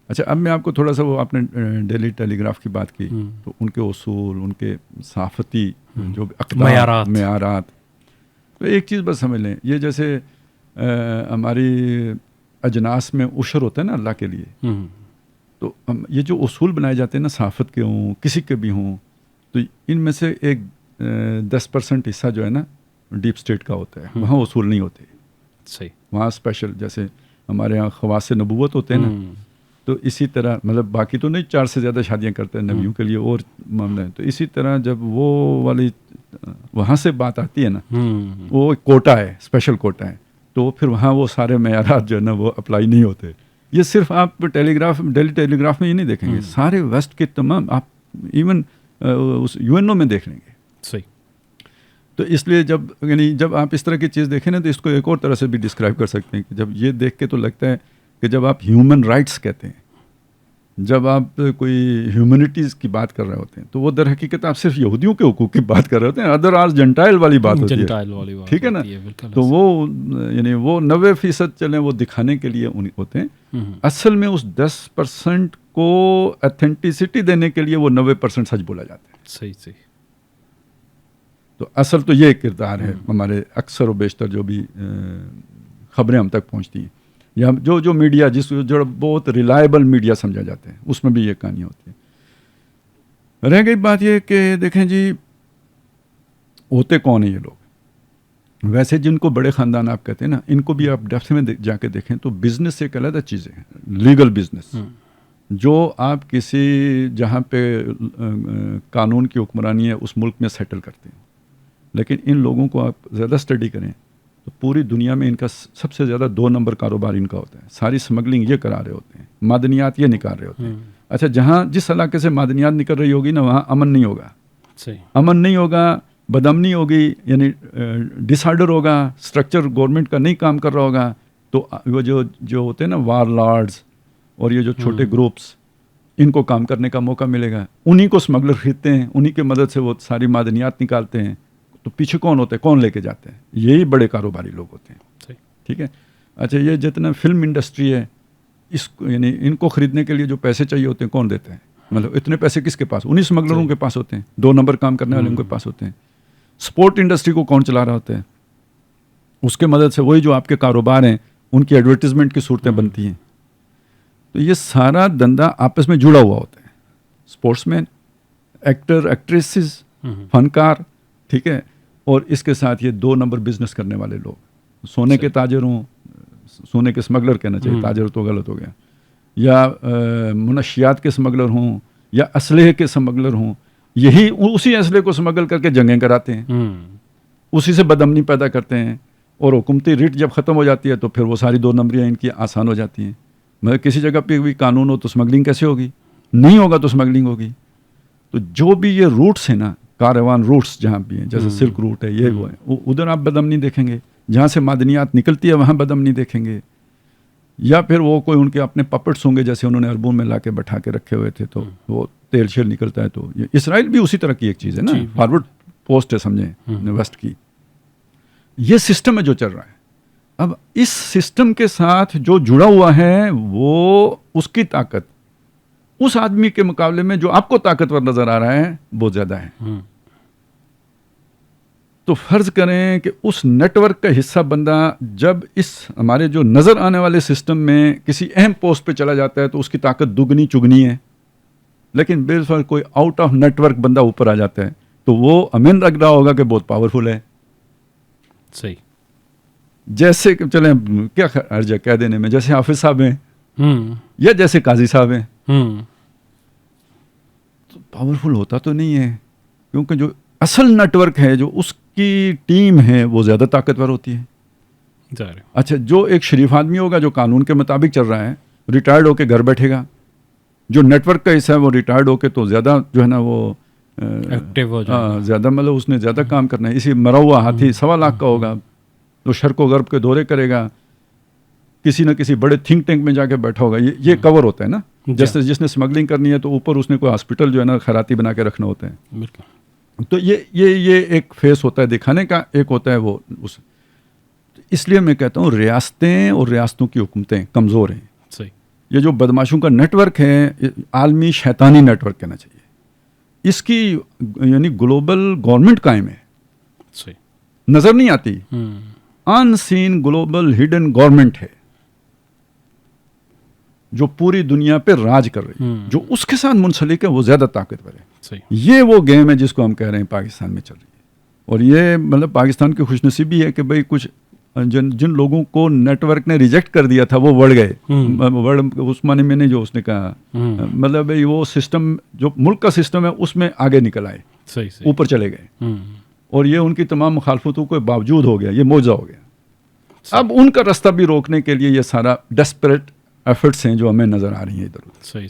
اچھا اب میں آپ کو تھوڑا سا وہ آپ نے ڈیلی ٹیلی گراف کی بات کی تو ان کے اصول، ان کے صحافتی جو معیارات، تو ایک چیز بس سمجھ لیں، یہ جیسے ہماری اجناس میں عشر ہوتا ہے نا اللہ کے لیے، تو یہ جو اصول بنائے جاتے ہیں نا صحافت کے ہوں کسی کے بھی ہوں، تو ان میں سے ایک 10% حصہ جو ہے نا ڈیپ اسٹیٹ کا ہوتا ہے، وہاں اصول نہیں ہوتے. صحیح. وہاں اسپیشل جیسے ہمارے یہاں خواص نبوت ہوتے ہیں نا، تو اسی طرح مطلب باقی تو نہیں 4 سے زیادہ شادیاں کرتے ہیں نبیوں کے لیے اور معاملہ ہے، تو اسی طرح جب وہ والی وہاں سے بات آتی ہے نا، وہ ایک کوٹا ہے، اسپیشل کوٹا ہے، تو پھر وہاں وہ سارے معیارات جو ہے نا وہ اپلائی نہیں ہوتے. یہ صرف آپ ڈیلی ٹیلی گراف میں یہ نہیں دیکھیں گے، سارے ویسٹ کے تمام آپ ایون اس UNO میں دیکھ لیں گے. صحیح. تو اس لیے جب آپ اس طرح کی چیز دیکھیں نا تو اس کو ایک اور طرح سے بھی ڈسکرائب کر سکتے ہیں کہ جب یہ دیکھ کے تو لگتا ہے کہ جب آپ ہیومن رائٹس کہتے ہیں، جب آپ کوئی ہیومنٹیز کی بات کر رہے ہوتے ہیں، تو وہ در حقیقت آپ صرف یہودیوں کے حقوق کی بات کر رہے ہوتے ہیں، ادر آر جنٹائل والی بات ہوتی ہے، ٹھیک ہے نا. تو وہ یعنی وہ 90% چلیں وہ دکھانے کے لیے ہوتے ہیں، اصل میں اس 10% کو ایتھینٹسٹی دینے کے لیے وہ 90% سچ بولا جاتا ہے. صحیح صحیح. تو اصل تو یہ کردار ہے ہمارے اکثر و بیشتر جو بھی خبریں ہم تک پہنچتی ہیں، یا جو میڈیا جو بہت ریلائبل میڈیا سمجھا جاتا ہے، اس میں بھی یہ کہانیاں ہوتی ہیں. رہ گئی بات یہ کہ دیکھیں جی ہوتے کون ہیں یہ لوگ. ویسے جن کو بڑے خاندان آپ کہتے ہیں نا، ان کو بھی آپ ڈیپتھ میں جا کے دیکھیں تو بزنس ایک علیحدہ چیزیں ہیں، لیگل بزنس، جو آپ کسی جہاں پہ قانون کی حکمرانی ہے اس ملک میں سیٹل کرتے ہیں. لیکن ان لوگوں کو آپ زیادہ اسٹڈی کریں تو پوری دنیا میں ان کا سب سے زیادہ 2 نمبر کاروبار ان کا ہوتا ہے. ساری سمگلنگ یہ کرا رہے ہوتے ہیں، معدنیات یہ نکال رہے ہوتے ہیں. اچھا جہاں جس علاقے سے معدنیات نکل رہی ہوگی نا، وہاں امن نہیں ہوگا. امن نہیں ہوگا، بدامنی ہوگی، یعنی ڈس آرڈر ہوگا، اسٹرکچر گورنمنٹ کا نہیں کام کر رہا ہوگا. تو وہ جو ہوتے ہیں نا وار لارڈز اور یہ جو چھوٹے گروپس، ان کو کام کرنے کا موقع ملے گا. انہی کو اسمگلر خریدتے ہیں، انہی کی مدد سے وہ ساری معدنیات نکالتے ہیں. تو پیچھے کون ہوتے ہیں، کون لے کے جاتے ہیں؟ یہی بڑے کاروباری لوگ ہوتے ہیں. ٹھیک ہے. اچھا یہ جتنا فلم انڈسٹری ہے، اس یعنی ان کو خریدنے کے لیے جو پیسے چاہیے ہوتے ہیں کون دیتے ہیں؟ مطلب اتنے پیسے کس کے پاس؟ انہی اسمگلروں کے پاس ہوتے ہیں، 2 نمبر کام کرنے والے ان کے پاس ہوتے ہیں. سپورٹ انڈسٹری کو کون چلا رہا ہوتا ہے؟ اس کے مدد سے وہی جو آپ کے کاروبار ہیں ان کی ایڈورٹیزمنٹ کی صورتیں بنتی ہیں. تو یہ سارا دندہ آپس میں جڑا ہوا ہوتا ہے. اسپورٹس مین، ایکٹر، ایکٹریسز، فنکار، ٹھیک ہے، اور اس کے ساتھ یہ 2 نمبر بزنس کرنے والے لوگ، سونے کے تاجر ہوں، سونے کے اسمگلر کہنا چاہیے، تاجر تو غلط ہو گیا، یا منشیات کے اسمگلر ہوں، یا اسلحے کے اسمگلر ہوں. یہی اسی اسلحے کو اسمگل کر کے جنگیں کراتے ہیں، اسی سے بدامنی پیدا کرتے ہیں. اور حکومتی ریٹ جب ختم ہو جاتی ہے تو پھر وہ ساری 2 نمبریاں ان کی آسان ہو جاتی ہیں. مگر کسی جگہ پہ بھی قانون ہو تو اسمگلنگ کیسے ہوگی؟ نہیں ہوگا تو اسمگلنگ ہوگی. تو جو بھی یہ روٹس ہیں نا، کاروان روٹس جہاں بھی ہیں، جیسے سلک روٹ ہے، یہ وہ ہے، ادھر آپ بدامنی دیکھیں گے. جہاں سے معدنیات نکلتی ہے وہاں بدامنی دیکھیں گے. یا پھر وہ کوئی ان کے اپنے پپٹس ہوں گے، جیسے انہوں نے اربون میں لا کے بٹھا کے رکھے ہوئے تھے، تو وہ تیل شیل نکلتا ہے. تو اسرائیل بھی اسی طرح کی ایک چیز ہے نا، فارورڈ پوسٹ ہے سمجھیں ویسٹ کی. یہ سسٹم ہے جو چل رہا ہے. اب اس سسٹم کے ساتھ جو جڑا ہوا ہے وہ اس کی طاقت اس آدمی کے مقابلے میں جو آپ کو طاقتور نظر آ رہا ہے بہت زیادہ ہے. تو فرض کریں کہ اس نیٹ ورک کا حصہ بندہ جب اس ہمارے جو نظر آنے والے سسٹم میں کسی اہم پوسٹ پہ چلا جاتا ہے تو اس کی طاقت دگنی چگنی ہے. لیکن بالفعل کوئی آؤٹ آف نیٹ ورک بندہ اوپر آ جاتا ہے تو وہ امین لگ رہا ہوگا کہ بہت پاورفل ہے. صحیح. جیسے کہ چلیں کیا عرض ہے کہہ دینے میں، جیسے حافظ صاحب ہیں یا جیسے قاضی صاحب ہیں، تو پاورفل ہوتا تو نہیں ہے، کیونکہ جو اصل نیٹ ورک ہے، جو اس کی ٹیم ہے، وہ زیادہ طاقتور ہوتی ہے. اچھا جو ایک شریف آدمی ہوگا جو قانون کے مطابق چل رہا ہے، ریٹائرڈ ہو کے گھر بیٹھے گا. جو نیٹ ورک کا حصہ ہے وہ ریٹائرڈ ہو کے تو زیادہ جو ہے نا وہ زیادہ مطلب اس نے زیادہ کام کرنا ہے. اسی مرا ہوا ہاتھی 1.25 لاکھ کا ہوگا، تو شرق و غرب کے دورے کرے گا، کسی نہ کسی بڑے تھنک ٹینک میں جا کے بیٹھا ہوگا. یہ کور ہوتا ہے نا. جس نے اسمگلنگ کرنی ہے تو اوپر اس نے کوئی ہاسپٹل جو ہے نا خیراتی بنا کے رکھنا ہوتا ہے. تو یہ ایک فیس ہوتا ہے دکھانے کا، ایک ہوتا ہے وہ اس لیے میں کہتا ہوں ریاستیں اور ریاستوں کی حکومتیں کمزور ہیں. یہ جو بدماشوں کا نیٹ ورک ہے عالمی شیطانی نیٹ ورک کہنا چاہیے. اس کی یعنی گلوبل گورنمنٹ قائم ہے, صحیح. نظر نہیں آتی, ان سین گلوبل ہڈن گورنمنٹ ہے جو پوری دنیا پہ راج کر رہی ہے, جو اس کے ساتھ منسلک ہے وہ زیادہ طاقتور ہے. صحیح. یہ وہ گیم ہے جس کو ہم کہہ رہے ہیں پاکستان میں چل رہی ہے. اور یہ مطلب پاکستان کی خوش نصیبی ہے کہ بھئی کچھ جن لوگوں کو نیٹ ورک نے ریجیکٹ کر دیا تھا وہ بڑھ گئے. اس معنی میں نے جو اس نے کہا مطلب وہ سسٹم جو ملک کا سسٹم ہے اس میں آگے نکل آئے, صحیح. اوپر چلے گئے, اور یہ ان کی تمام مخالفتوں کے باوجود ہو گیا, یہ معجزہ ہو گیا. اب ان کا راستہ بھی روکنے کے لیے یہ سارا ڈیسپریٹ ایفرٹس ہیں جو ہمیں نظر آ رہی ہیں ادھر. صحیح.